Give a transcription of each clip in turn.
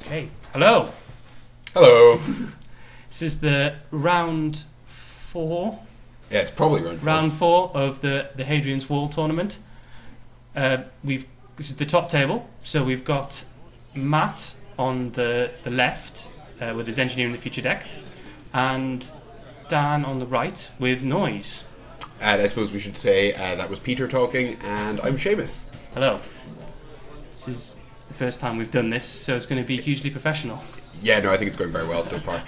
Okay, hello. Hello. This is the round 4. Yeah, it's probably round 4. Round 4 of the Hadrian's Wall tournament. This is the top table, so we've got Matt on the left with his Engineering the Future deck, and Dan on the right with Noise. And I suppose we should say that was Peter talking, and I'm Seamus. Hello. This is the first time we've done this, so it's going to be hugely professional. Yeah, no, I think it's going very well so far.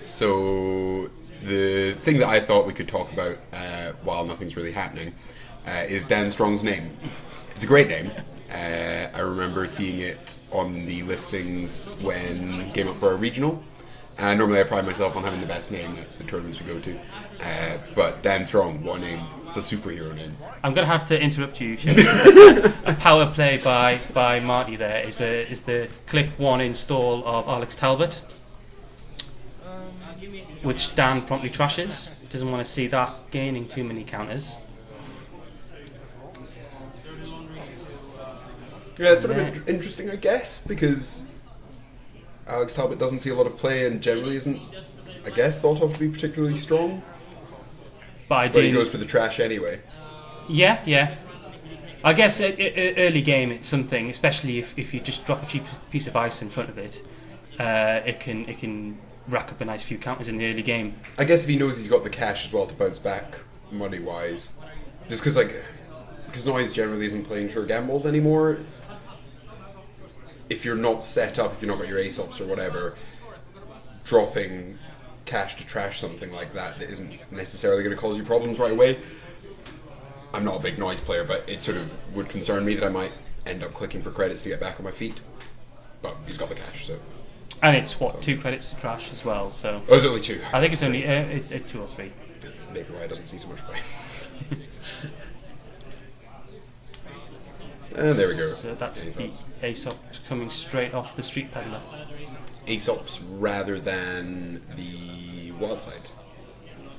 So the thing that I thought we could talk about while nothing's really happening is Dan Strong's name. It's a great name. I remember seeing it on the listings when he came up for a regional. Normally I pride myself on having the best name at the tournaments we go to. But Dan Strong, what a name. It's a superhero name. I'm going to have to interrupt you, Seamus. A power play by Marty there is the click 1 install of Alex Talbot, which Dan promptly trashes. Doesn't want to see that gaining too many counters. Yeah, it's sort of interesting, I guess, because Alex Talbot doesn't see a lot of play and generally isn't, I guess, thought of to be particularly strong. But he goes for the trash anyway. Yeah. I guess early game it's something, especially if you just drop a cheap piece of ice in front of it, it can rack up a nice few counters in the early game. I guess if he knows he's got the cash as well to bounce back money-wise. Just because Noise generally isn't playing sure gambles anymore. If you're not set up, if you're not got your ace-ups or whatever, dropping cash to trash something like that isn't necessarily going to cause you problems right away. I'm not a big Noise player, but it sort of would concern me that I might end up clicking for credits to get back on my feet. But he's got the cash, so... And it's, 2 credits to trash as well, so... Oh, it's only 2. I think it's only 2 or 3. Maybe why I doesn't see so much play. And there we go. So that's the ace-up coming straight off the Street Peddler. Ace-ups rather than the wild side.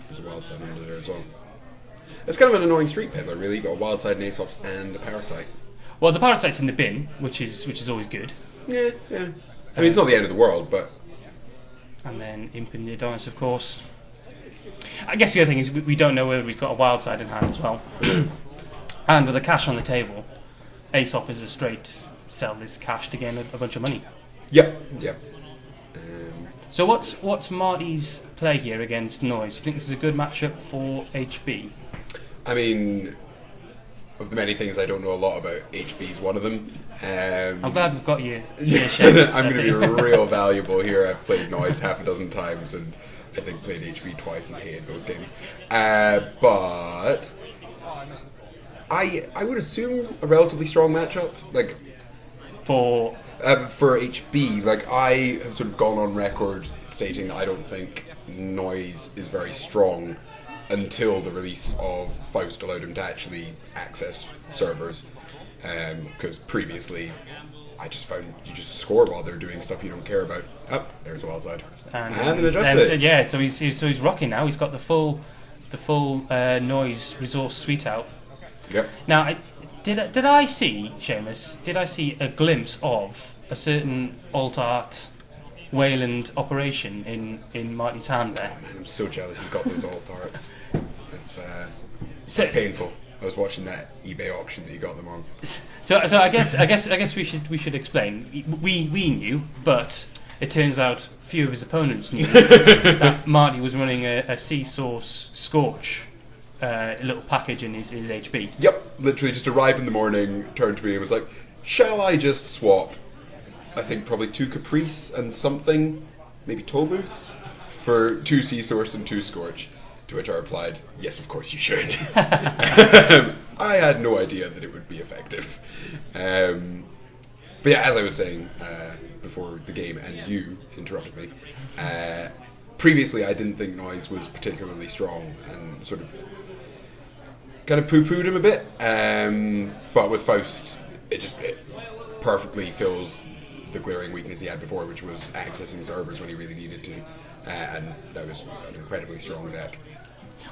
There's a wild side under there as well. It's kind of an annoying Street Peddler, really. You've got a wild side, an ace-ups, and a parasite. Well, the parasite's in the bin, which is always good. Yeah. I mean, it's not the end of the world, but... And then Imp in the Adonis, of course. I guess the other thing is we don't know whether he's got a wild side in hand as well. And with the cash on the table, ace-up is a straight sell this cash to gain a bunch of money. Yep. So what's Marty's play here against Noise? Do you think this is a good matchup for HB? I mean, of the many things I don't know a lot about, HB's one of them. I'm glad we've got you. I'm going to be real valuable here. I've played Noise half a dozen times and I think played HB twice and hated both games. But I would assume a relatively strong matchup. For HB, I have sort of gone on record stating that I don't think Noise is very strong until the release of Faust allowed him to actually access servers. Because previously, I just found you just score while they're doing stuff you don't care about. Oh, there's a wild side. And an adjusted. Yeah, so he's rocking now. He's got the full Noise resource suite out. Yep. Now, did I see, Seamus? Did I see a glimpse of a certain alt art Wayland operation in Marty's hand there? Oh, man, I'm so jealous he's got those alt arts. It's painful. I was watching that eBay auction that you got them on. So I guess we should explain. We knew, but it turns out few of his opponents knew that Marty was running a Sea Source Scorch. A little package in his HB. Yep, literally just arrived in the morning, turned to me and was like, shall I just swap, I think probably 2 Caprice and something, maybe toll booths, for 2 Sea Source and 2 Scorch? To which I replied, yes, of course you should. I had no idea that it would be effective. But yeah, as I was saying before the game, and you interrupted me, previously I didn't think Noise was particularly strong and sort of kind of poo-pooed him a bit, but with Faust it perfectly fills the glaring weakness he had before, which was accessing servers when he really needed to, and that was an incredibly strong deck.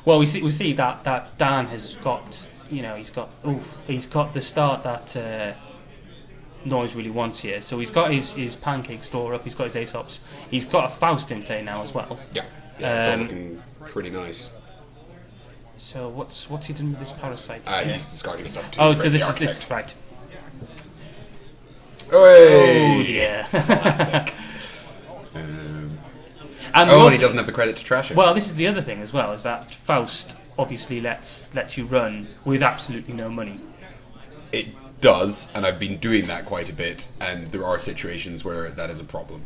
Well, we see that Dan has got, he's got the start that Noise really wants here. So he's got his pancake store up, he's got his Aesops, he's got a Faust in play now as well. Yeah, it's all looking pretty nice. So what's he doing with this parasite? He's discarding stuff too. Oh, so this is this, right. Hey! Oh dear. Classic. And and he doesn't have the credit to trash it. Well, this is the other thing as well, is that Faust obviously lets you run with absolutely no money. It does, and I've been doing that quite a bit, and there are situations where that is a problem.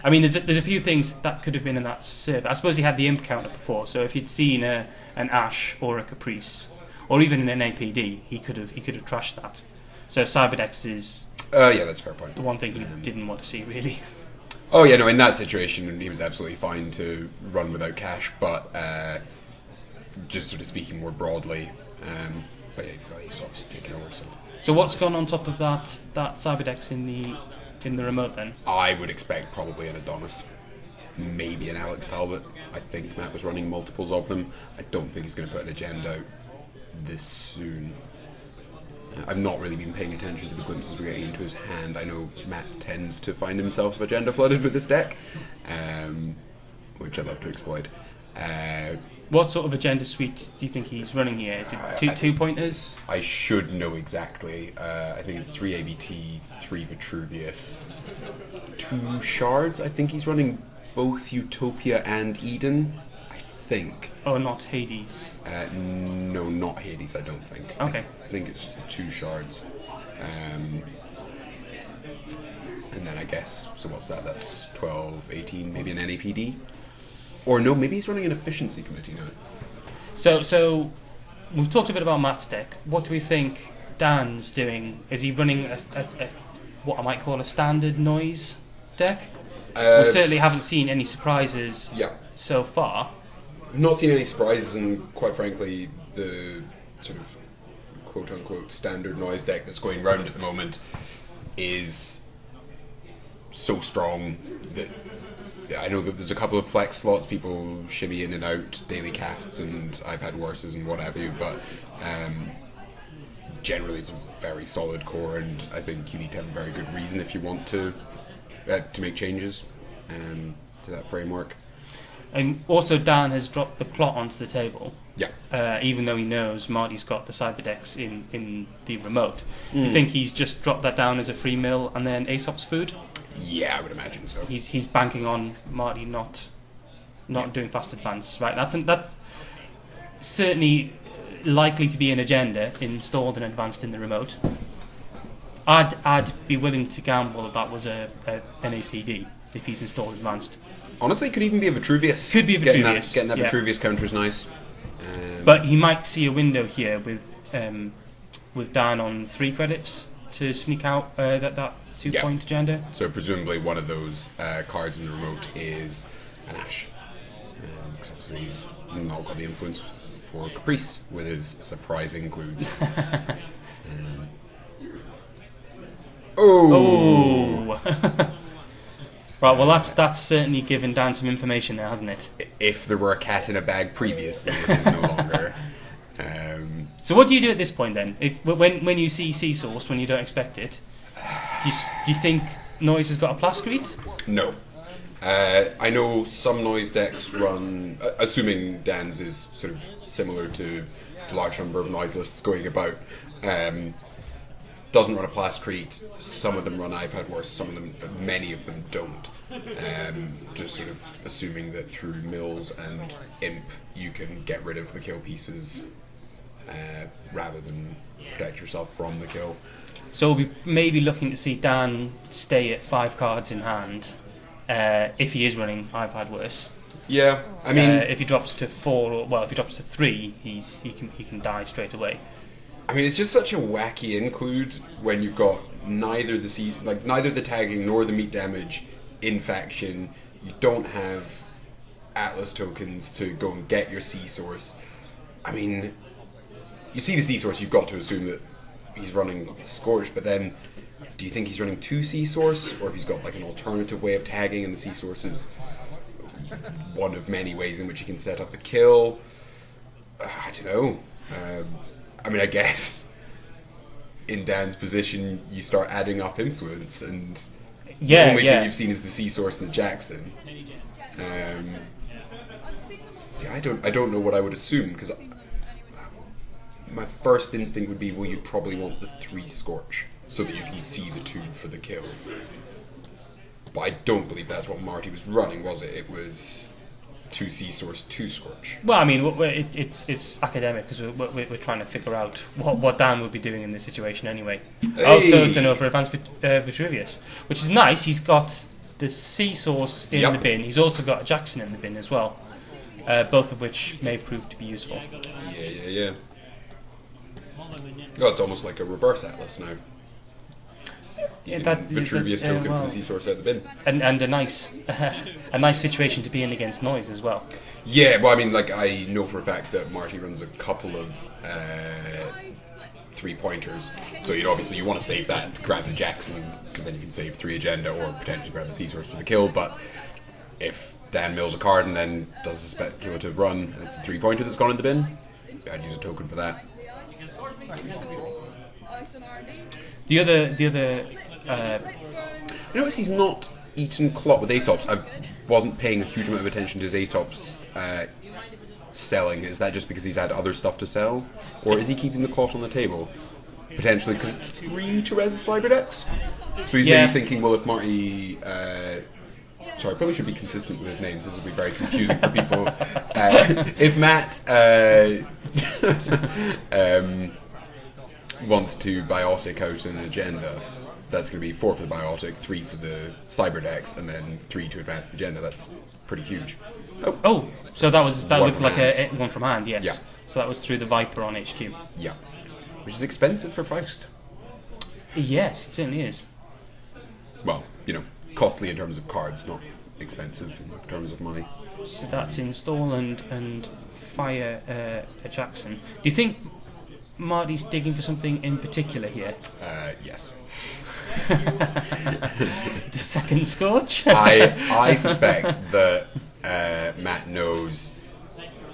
I mean, there's a few things that could have been in that server. I suppose he had the imp counter before, so if you'd seen an Ash or a Caprice, or even an APD, he could have trashed that. So Cyberdex is yeah, that's a fair point. the one thing he didn't want to see, really. Oh yeah, no, in that situation he was absolutely fine to run without cash, but just sort of speaking more broadly, but yeah, you've got Aesops taking over. So what's gone on top of that Cyberdex in the remote then? I would expect probably an Adonis, maybe an Alex Talbot. I think Matt was running multiples of them. I don't think he's going to put an agenda out this soon. I've not really been paying attention to the glimpses we're getting into his hand. I know Matt tends to find himself agenda flooded with this deck, which I love to exploit. What sort of agenda suite do you think he's running here? Is it two pointers? I should know exactly. I think it's 3 ABT, 3 Vitruvius, 2 shards. I think he's running both Utopia and Eden. I think. Oh, not Hades. No, not Hades, I don't think. Okay. I think it's just the 2 shards. And then I guess, so what's that? That's 12, 18, maybe an NAPD? Or no, maybe he's running an efficiency committee now. So we've talked a bit about Matt's deck. What do we think Dan's doing? Is he running a what I might call a standard noise deck? We certainly haven't seen any surprises so far. Not seen any surprises, and quite frankly, the sort of quote-unquote standard noise deck that's going round at the moment is so strong that I know that there's a couple of flex slots people shimmy in and out, daily casts, and I've had worses and what have you, but generally it's a very solid core, and I think you need to have a very good reason if you want to make changes to that framework. And also Dan has dropped the plot onto the table. Yeah. Even though he knows Marty's got the Cyberdex in the remote. You think he's just dropped that down as a free mill and then Aesop's food? Yeah, I would imagine so. He's banking on Marty not doing fast advance, right? That's certainly likely to be an agenda installed and advanced in the remote. I'd be willing to gamble that was a NAPD if he's installed advanced. Honestly, it could even be a Vitruvius. Could be a Vitruvius. Getting that Vitruvius counter is nice. But he might see a window here with Dan on 3 credits to sneak out that 2-point agenda. So presumably one of those cards in the remote is an Ash. Because obviously he's not got the influence for Caprice with his surprising clues. Oh! Right, well that's certainly given Dan some information there, hasn't it? If there were a cat in a bag previously, it is no longer. So what do you do at this point then? When you see C-Source, when you don't expect it, do you think Noise has got a Plascrete? No. I know some Noise decks run, assuming Dan's is sort of similar to the large number of Noise lists going about, doesn't run a Plascrete. Some of them run I've had worse, many of them don't. Just sort of assuming that through Mills and Imp you can get rid of the kill pieces rather than protect yourself from the kill. So we'll be maybe looking to see Dan stay at 5 cards in hand if he is running I've had worse. Yeah, I mean, if he drops to 4, if he drops to 3, he can die straight away. I mean, it's just such a wacky include when you've got neither the tagging nor the meat damage in faction. You don't have Atlas tokens to go and get your C-Source. I mean, you see the C-Source, you've got to assume that he's running Scorch, but then do you think he's running 2 C-Source, or if he's got like an alternative way of tagging and the C-Source is one of many ways in which he can set up the kill? I don't know. I mean, I guess in Dan's position, you start adding up influence, and the Yeah, only yeah. thing you've seen is the sea source and the Jackson. Yeah, I don't know what I would assume, because my first instinct would be, well, you'd probably want the 3 Scorch so that you can see the 2 for the kill. But I don't believe that's what Marty was running, was it? It was 2 Sea Source, 2 Scorch. Well, I mean, it's academic because we're trying to figure out what Dan would be doing in this situation anyway. Hey! Also, it's an over advanced Vitruvius, which is nice. He's got the Sea Source in Yep. the bin. He's also got a Jackson in the bin as well, both of which may prove to be useful. Yeah. Oh, it's almost like a reverse Atlas now. Yeah, Vitruvius that's, token well, for the Sea Source out the bin. and a nice a nice situation to be in against noise as well. Yeah, well, I mean, like, I know for a fact that Marty runs a couple of 3-pointers, so obviously you want to save that to grab the Jackson, because then you can save 3 agenda or potentially grab the Sea Source for the kill. But if Dan mills a card and then does a speculative run and it's a 3-pointer that's gone in the bin, I'd use a token for that. The other You notice he's not eaten Clot with Aesop's. I wasn't paying a huge amount of attention to his Aesop's selling. Is that just because he's had other stuff to sell? Or is he keeping the Clot on the table? Potentially, because it's 3 to res the Cyberdex. So he's Yeah. maybe thinking, well, if Marty... sorry, I probably should be consistent with his name. This will be very confusing for people. If Matt wants to biotic out an agenda, that's going to be 4 for the biotic, 3 for the Cyberdex, and then 3 to advance the agenda. That's pretty huge. Oh, so that One looked from like a hand. one from hand, yes. Yeah. So that was through the Viper on HQ. Yeah. Which is expensive for Faust. Yes, it certainly is. Well, costly in terms of cards, not expensive in terms of money. So that's install and fire a Jackson. Do you think Marty's digging for something in particular here? Yes. The second Scorch? I suspect that Matt knows,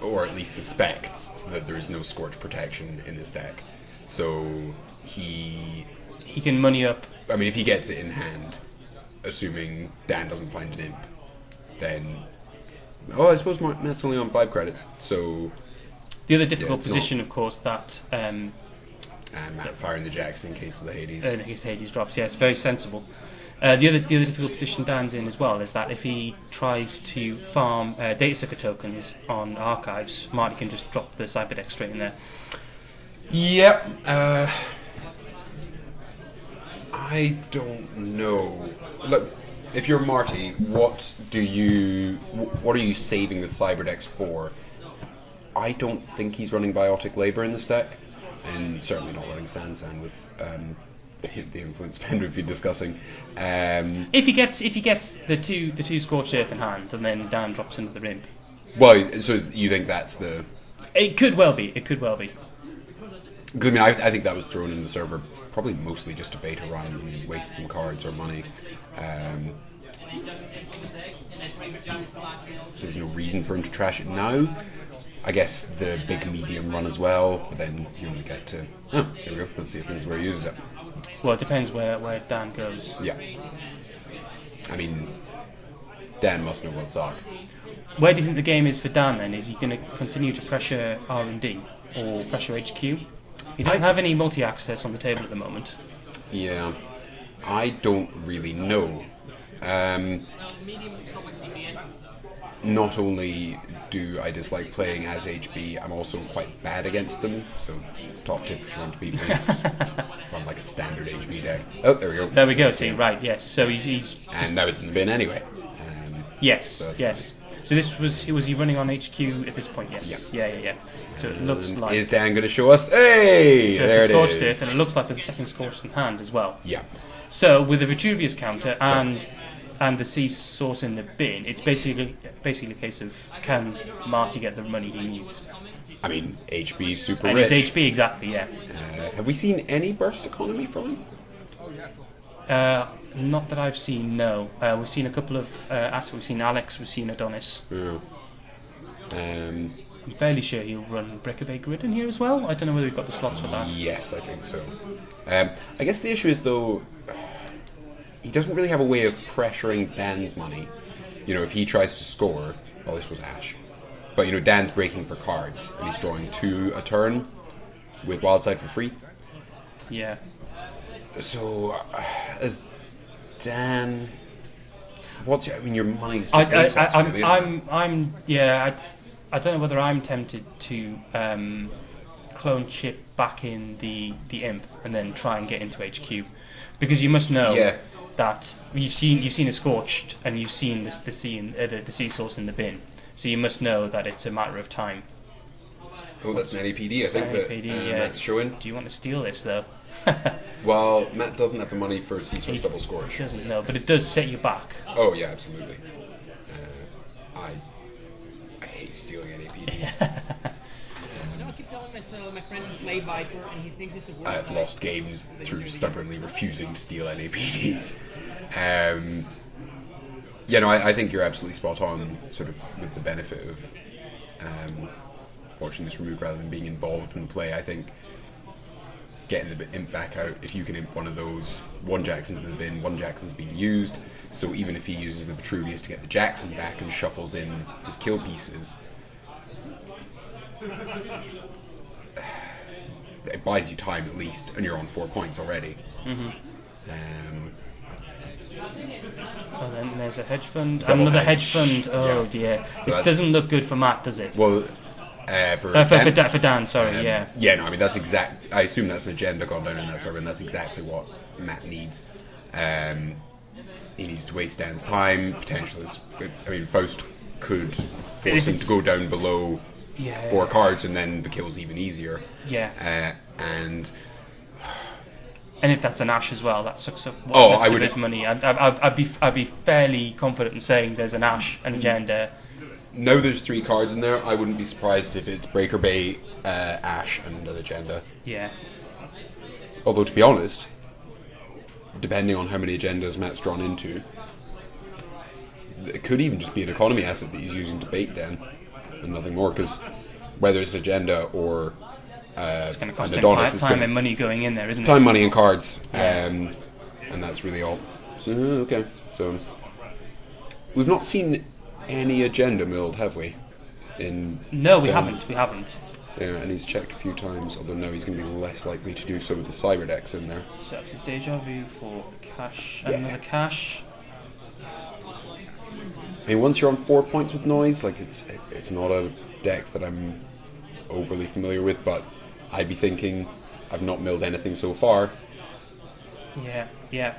or at least suspects, that there is no Scorch protection in this deck. So he can money up. I mean, if he gets it in hand, assuming Dan doesn't find an imp, then... Oh, I suppose Matt's only on 5 credits, so... The other difficult it's position, of course, that... And Matt firing the Jackson in case of the Hades. in case Hades drops, yes, very sensible. The other difficult position Dan's in as well is that if he tries to farm data sucker tokens on archives, Marty can just drop the Cyberdeck straight in there. Yep. I don't know. Look, if you're Marty, what are you saving the Cyberdex for? I don't think he's running Biotic Labor in this deck, and certainly not running Sansan with the influence spend we've been discussing. If he gets the two Scorched Earth in hand, and then Dan drops into the rim. Well, so you think that's the... It could well be. Because I mean, I think that was thrown in the server probably mostly just to bait a run and waste some cards or money. So there's no reason for him to trash it now. I guess the big medium run as well, but then you only get to... Oh, here we go. Let's see if this is where he uses it. Well, it depends where Dan goes. Yeah. I mean, Dan must know what's up. Where do you think the game is for Dan then? Is he going to continue to pressure R&D or pressure HQ? He doesn't have any multi-access on the table at the moment. Yeah. I don't really know. Not only do I dislike playing as HB, I'm also quite bad against them. So, top tip if you want to beat me, just run like a standard HB deck. Oh, there we go. There we go. See, right? Yes. So he's and now it's in the bin anyway. yes, so that's yes. nice. So this was he running on HQ at this point? Yes. Yeah. So it looks And like is Dan going to show us? Hey, so there it Scorched is. Earth, and it looks like there's a second Scorched in hand as well. Yeah. So with the Vitruvius counter and the Sea Source in the bin, it's basically a case of can Marty get the money he needs? I mean, HB's super And rich. it's HB exactly, yeah. Have we seen any burst economy from him? Not that I've seen. No, we've seen a couple of assets. We've seen Alex. We've seen Adonis. Yeah. I'm fairly sure he'll run Brick-a-Bay Grid in here as well. I don't know whether we've got the slots for that. Yes, I think so. I guess the issue is, though, he doesn't really have a way of pressuring Dan's money. You know, if he tries to score, well, this was Ash. But, you know, Dan's breaking for cards, and he's drawing 2 a turn with Wildside for free. Yeah. So, as Dan... your money's just ASOS, really, I don't know whether I'm tempted to clone chip back in the imp and then try and get into HQ, because you must know that you've seen a scorched and you've seen the sea source in the bin, so you must know that it's a matter of time. Oh, that's an NAPD, I think, that Matt's showing. Do you want to steal this though? Well, Matt doesn't have the money for Sea Source double scorch. He doesn't know, but it does set you back. Oh yeah, absolutely. I hate stealing NAPDs. I keep telling my friend to play Viper, and he thinks it's a I have lost games through stubbornly refusing to steal NAPDs. I think you're absolutely spot on, sort of with the benefit of watching this removed rather than being involved in the play. I think getting the imp back out, if you can imp one of those, one Jackson's in the bin, one Jackson's being used, so even if he uses the Vitruvius to get the Jackson back and shuffles in his kill pieces, it buys you time at least, and you're on 4 points already. Mm-hmm. Oh, then there's a hedge fund, another hedge fund. Oh dear, so this doesn't look good for Matt, does it? Well, for Dan, sorry, no, I mean that's exact. I assume that's an agenda gone down in that server, and that's exactly what Matt needs. He needs to waste Dan's time. Potentially, Faust could force him to go down below 4 cards, and then the kill's even easier. Yeah. And if that's an Ash as well, that sucks up his money. I'd be fairly confident in saying there's an Ash, an agenda. Now there's 3 cards in there. I wouldn't be surprised if it's Breaker Bay, Ash, and an agenda. Yeah. Although, to be honest, depending on how many agendas Matt's drawn into, it could even just be an economy asset that he's using to bait Dan, and nothing more. Because whether it's an agenda or it's going to cost an him Adonis, time and money going in there, isn't it? Time, money, and cards, and that's really all. So okay, so we've not seen any agenda milled, have we? No, we haven't. Yeah, and he's checked a few times, although now he's going to be less likely to do so with the cyber decks in there. So that's a deja vu for cash, another cash. Once you're on 4 points with noise, it's not a deck that I'm overly familiar with, but I'd be thinking I've not milled anything so far. Yeah.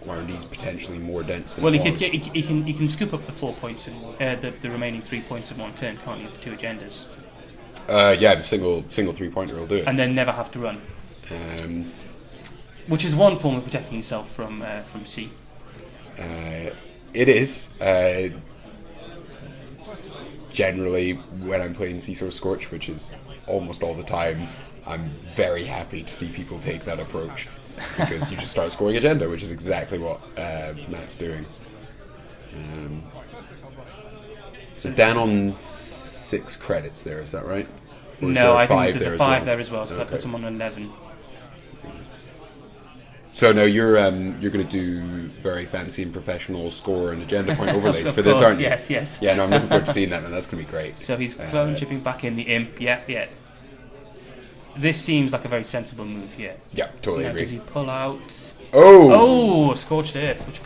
R&D's potentially more dense than he can scoop up the 4 points and the remaining 3 points in one turn, can't he? The 2 agendas. The single 3-pointer will do it, and then never have to run. Which is one form of protecting yourself from C. It is. Generally, when I'm playing Sea Source Scorch, which is almost all the time, I'm very happy to see people take that approach. Because you just start scoring agenda, which is exactly what Matt's doing. So Dan on 6 credits there, is that right? Or no, I think there's a 5 there as well, so that puts him on 11. So now you're going to do very fancy and professional score and agenda point overlays for this, aren't you? Yes. Yeah, no, I'm looking forward to seeing that, and that's going to be great. So he's clone chipping back in the imp, yeah. This seems like a very sensible move here. Yeah, totally agree. Does he pull out? Oh, Scorched Earth, which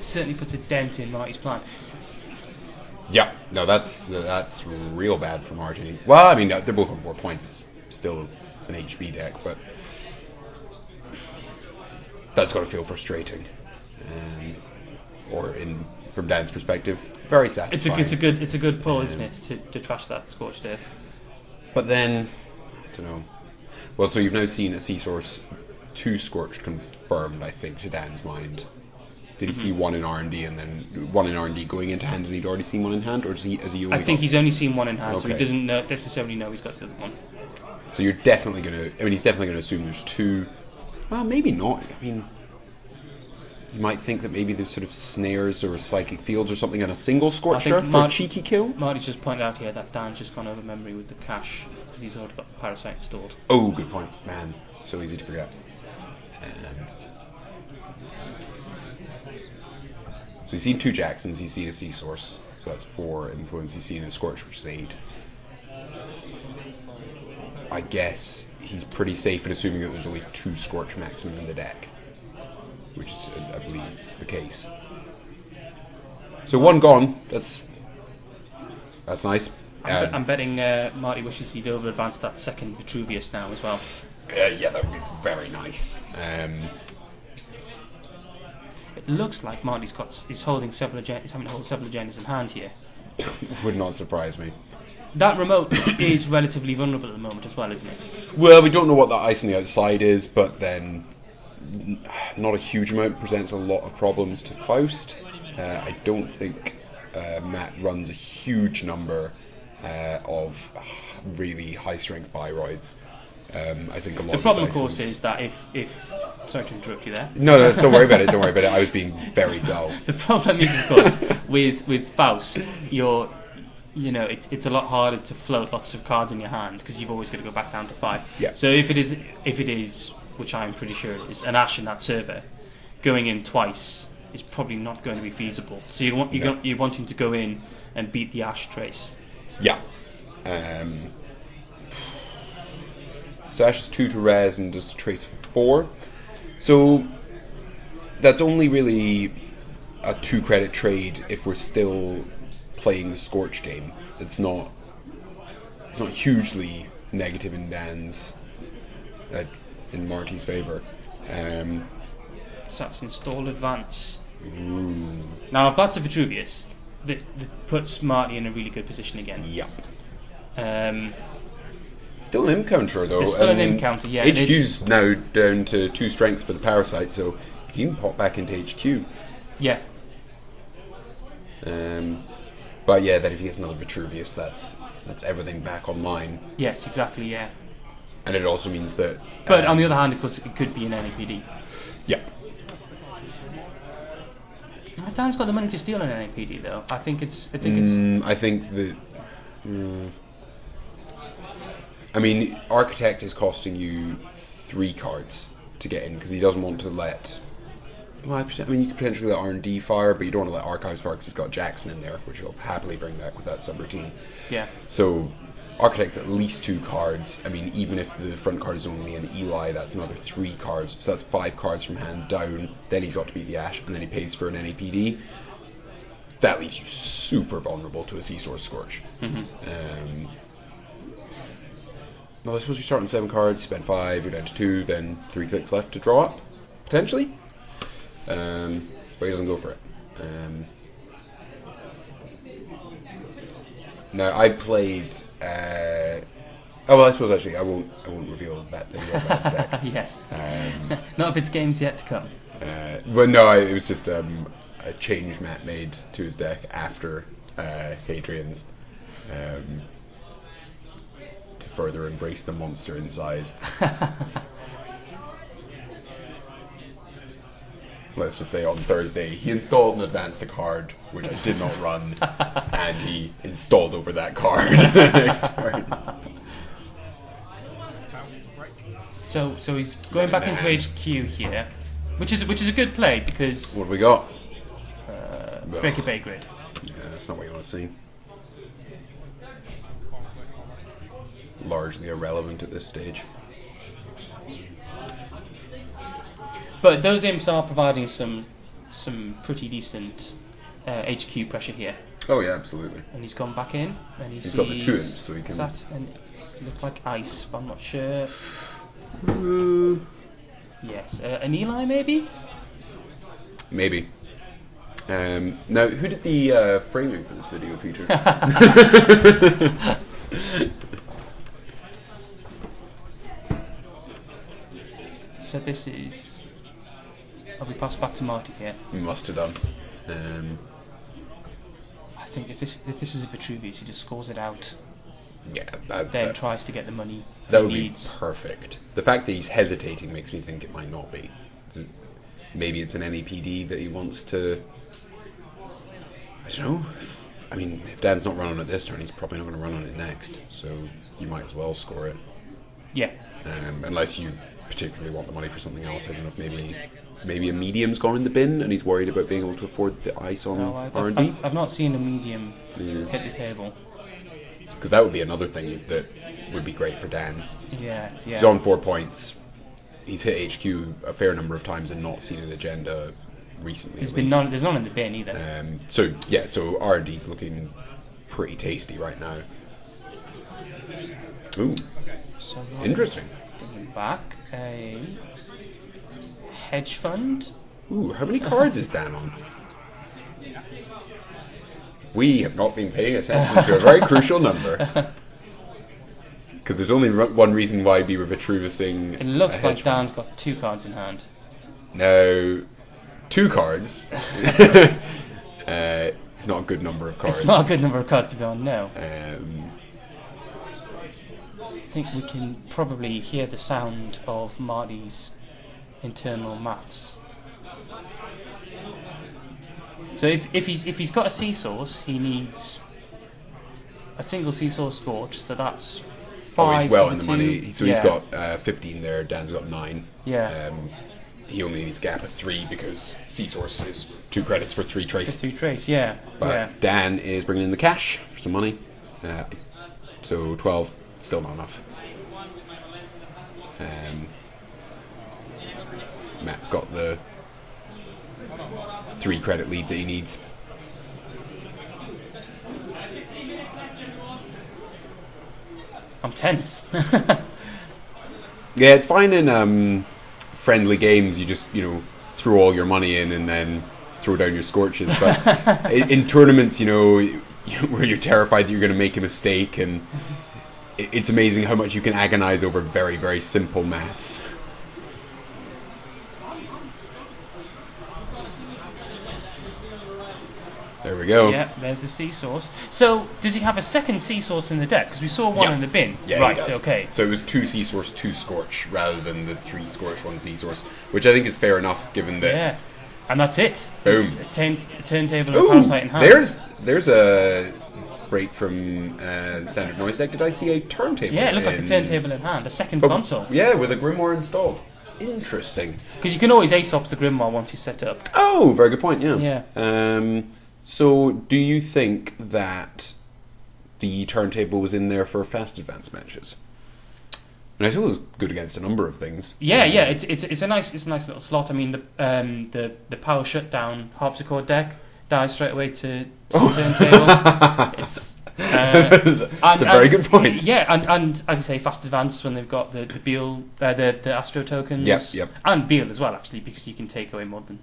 certainly puts a dent in Marty's plan. Yeah, no, that's real bad for Marty. Well, they're both on 4 points. It's still an HB deck, but that's got to feel frustrating. From Dan's perspective, very satisfying. It's a good pull, isn't it, to trash that Scorched Earth. But then, I don't know. Well, so you've now seen a Sea Source 2 Scorched confirmed, I think, to Dan's mind. Did he see 1 in R&D and then 1 in R&D going into hand, and he'd already seen 1 in hand, or has he only? I think he's only seen 1 in hand, so he doesn't necessarily know he's got the other one. So you're definitely going to. He's definitely going to assume there's 2. Well, maybe not. You might think that maybe there's sort of snares or psychic fields or something on a single I Scorched think Earth for a cheeky kill. Marty's just pointed out here that Dan's just gone over memory with the cache because he's already got the Parasite installed. Oh, good point. Man, so easy to forget. So he's seen 2 Jacksons, he's seen a Sea Source. So that's 4 influence. He's seen a Scorch, which is 8. I guess he's pretty safe in assuming that there's only 2 Scorch maximum in the deck, which is, I believe, the case. So 1 gone. That's nice. I'm betting Marty wishes he'd over advanced that second Vitruvius now as well. Yeah, that would be very nice. It looks like Marty's he's holding several he's having to hold several agendas in hand here. Would not surprise me. That remote is relatively vulnerable at the moment as well, isn't it? Well, we don't know what that ice on the outside is, but then not a huge amount presents a lot of problems to Faust. I don't think Matt runs a huge number of really high-strength Biroids. I think a lot the of problem, his of course, ices- is that if sorry to interrupt you there. No, don't worry about it. Don't worry about it. I was being very dull. The problem is, of course, with Faust, it's a lot harder to float lots of cards in your hand because you've always got to go back down to 5. Yeah. So if it is, which I'm pretty sure it is, an Ash in that server, going in twice is probably not going to be feasible. So you're wanting to go in and beat the Ash trace. Yeah. So Ash is 2 to res and does trace 4. So that's only really a 2 credit trade if we're still playing the Scorch game. It's not hugely negative in Dan's in Marty's favour. So that's install advance. Ooh. Now if that's a Vitruvius, that puts Marty in a really good position again. Yep. Still an imp counter though. It's still an imp counter, yeah. HQ's now down to 2 strength for the Parasite, so he can pop back into HQ. Yeah. But yeah, then if he gets another Vitruvius, that's everything back online. Yes, exactly, yeah. And it also means that... But on the other hand, of course, it could be an NAPD. Yeah. Dan's got the money to steal an NAPD, though. I think it's. I think that... I mean, Architect is costing you 3 cards to get in, because he doesn't want to let... Well, I mean, you could potentially let R&D fire, but you don't want to let Archives fire because he's got Jackson in there, which he'll happily bring back with that subroutine. Yeah. So, Architect's at least 2 cards. I mean, even if the front card is only an Eli, that's another 3 cards. So that's 5 cards from hand down. Then he's got to beat the Ash, and then he pays for an NAPD. That leaves you super vulnerable to a Sea Source Scorch. Mm-hmm. Well, I suppose you start on 7 cards, you spend 5, you're down to 2, then 3 clicks left to draw up, potentially. But he doesn't go for it. Now I played. Well, I suppose actually I won't reveal that thing about his deck. Yes. Not if it's games yet to come. But no, it was just a change Matt made to his deck after Hadrian's to further embrace the monster inside. Let's just say on Thursday, he installed and advanced a card, which I did not run, and he installed over that card the next turn. So he's going back into HQ here, which is a good play because What have we got? break a Bay grid. Yeah, that's not what you want to see. Largely irrelevant at this stage. But those imps are providing some pretty decent HQ pressure here. Oh yeah, absolutely. And he's gone back in, and He's got the 2 imps, so he can... Is that, and it looked like ice, but I'm not sure. Yes, an Eli maybe? Maybe. Now, who did the framing for this video, Peter? So this is... Have we passed back to Marty here? We must have done. I think if this is a Vitruvius, he just scores it out, Yeah, then tries to get the money that he would be needs. perfect. The fact that he's hesitating makes me think it might not be. maybe it's an NEPD that he wants to. I don't know. I mean, if Dan's not running it this turn, he's probably not going to run on it next. So you might as well score it. Yeah. Unless you particularly want the money for something else. I don't know if maybe a medium's gone in the bin and he's worried about being able to afford the ice on R&D. I've not seen a medium hit the table. Because that would be another thing that would be great for Dan. Yeah. He's on 4 points. He's hit HQ a fair number of times and not seen an agenda recently. There's none in the bin either. So R&D's looking pretty tasty right now. Ooh, So interesting. Back a hedge fund. Ooh, how many cards is Dan on? We have not been paying attention to a very crucial number. Because there's only one reason why we were Vitruvusing. It looks like Dan's got 2 cards in hand. No, 2 cards. It's not a good number of cards. It's not a good number of cards to be on, no. I think we can probably hear the sound of Marty's internal maths. So if he's got a sea source, he needs a single sea source scorch. So that's 5. He's well in the 2. money. So he's got 15 there. Dan's got 9. Yeah. He only needs a gap of 3 because sea source is 2 credits for 3 trace. 3 trace, yeah. But Dan is bringing in the cash for some money. So 12, still not enough. Matt's got the 3 credit lead that he needs. I'm tense. Yeah, it's fine in friendly games. You just, throw all your money in and then throw down your scorches. But in tournaments, where you're terrified that you're going to make a mistake, and it's amazing how much you can agonize over very, very simple maths. There we go. Yeah, there's the sea source. So, does he have a second sea source in the deck? Because we saw one in the bin. Yeah, right, he does. Okay. So it was 2 sea source, 2 scorch, rather than the 3 scorch, 1 sea source, which I think is fair enough, given that. Yeah, and that's it. Boom. A turntable and a parasite in hand. There's a break from the standard noise deck. Did I see a turntable? Yeah, it looked like a turntable in hand, a second console. Yeah, with a Grimoire installed. Interesting. Because you can always Aesop's the Grimoire once you set up. Oh, very good point. Yeah. Yeah. So, do you think that the turntable was in there for fast advance matches? And I feel it was good against a number of things. Yeah. It's a nice little slot. I mean, the power shutdown harpsichord deck dies straight away to turntable. It's a very good point. Yeah, and as I say, fast advance when they've got the Beal, the Astro tokens. Yep. And Beal as well, actually, because you can take away more than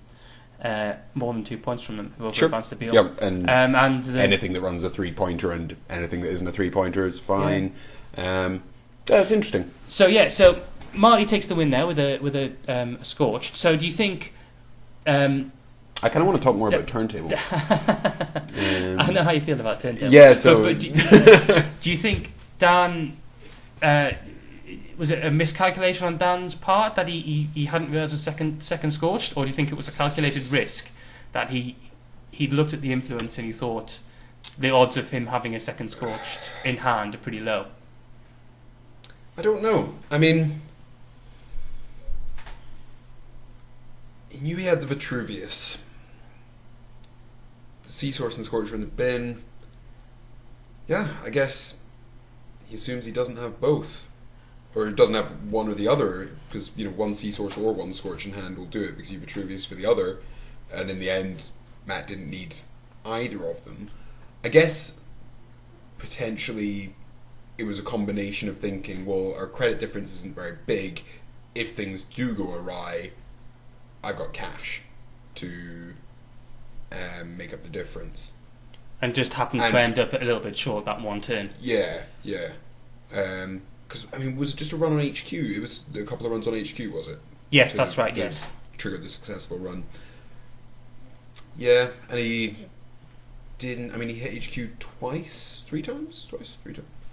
2 points from them for both advance to Beal. Yep, and anything that runs a 3-pointer and anything that isn't a 3-pointer is fine. That's interesting. So Marty takes the win there with a scorched. So do you think? I kind of want to talk more about turntable. I know how you feel about turntable. Yeah. So but do you think Dan? Was it a miscalculation on Dan's part that he hadn't realised it was second scorched, or do you think it was a calculated risk that he'd looked at the influence and he thought the odds of him having a second scorched in hand are pretty low? I don't know. I mean, he knew he had the Vitruvius. The sea source and scorch were in the bin. Yeah, I guess he assumes he doesn't have both. Or doesn't have one or the other, because one sea source or 1 scorch in hand will do it because you have Vitruvius for the other, and in the end, Matt didn't need either of them. I guess potentially it was a combination of thinking, well, our credit difference isn't very big. If things do go awry, I've got cash to make up the difference. And just happened to end up a little bit short that one turn. Yeah. Because, was it just a run on HQ? It was a couple of runs on HQ, was it? Yes, so that's right, yes. Triggered the successful run. Yeah, and he didn't... he hit HQ three times?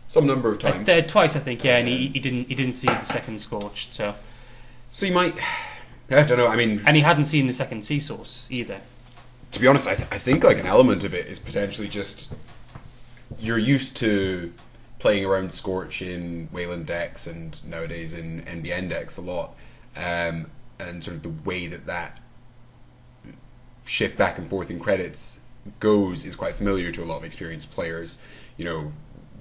Some number of times. Twice, I think, yeah, and he didn't see the second scorched, so... So he might I don't know. I mean, And he hadn't seen the second sea source either. to be honest, I think like an element of it is potentially just you're used to playing around Scorch in Wayland decks and nowadays in NBN decks a lot, and sort of the way that shift back and forth in credits goes is quite familiar to a lot of experienced players. You know,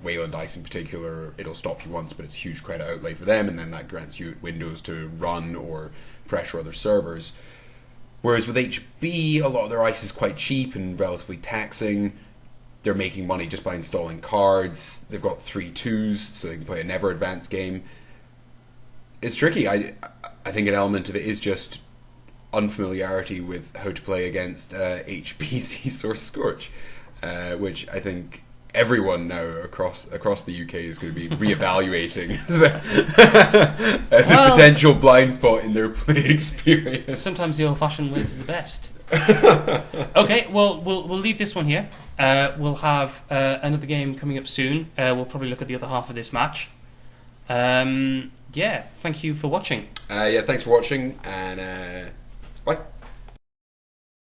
Wayland Ice in particular, it'll stop you once, but it's a huge credit outlay for them, and then that grants you windows to run or pressure other servers. Whereas with HB, a lot of their ice is quite cheap and relatively taxing. They're making money just by installing cards. They've got 3/2s, so they can play a never advanced game. It's tricky. I think an element of it is just unfamiliarity with how to play against HBC Source Scorch, which I think everyone now across the UK is going to be reevaluating as a potential blind spot in their play experience. Sometimes the old-fashioned ways are the best. Okay, well, we'll leave this one here. We'll have another game coming up soon. We'll probably look at the other half of this match. Yeah, thank you for watching. Yeah, thanks for watching, and bye.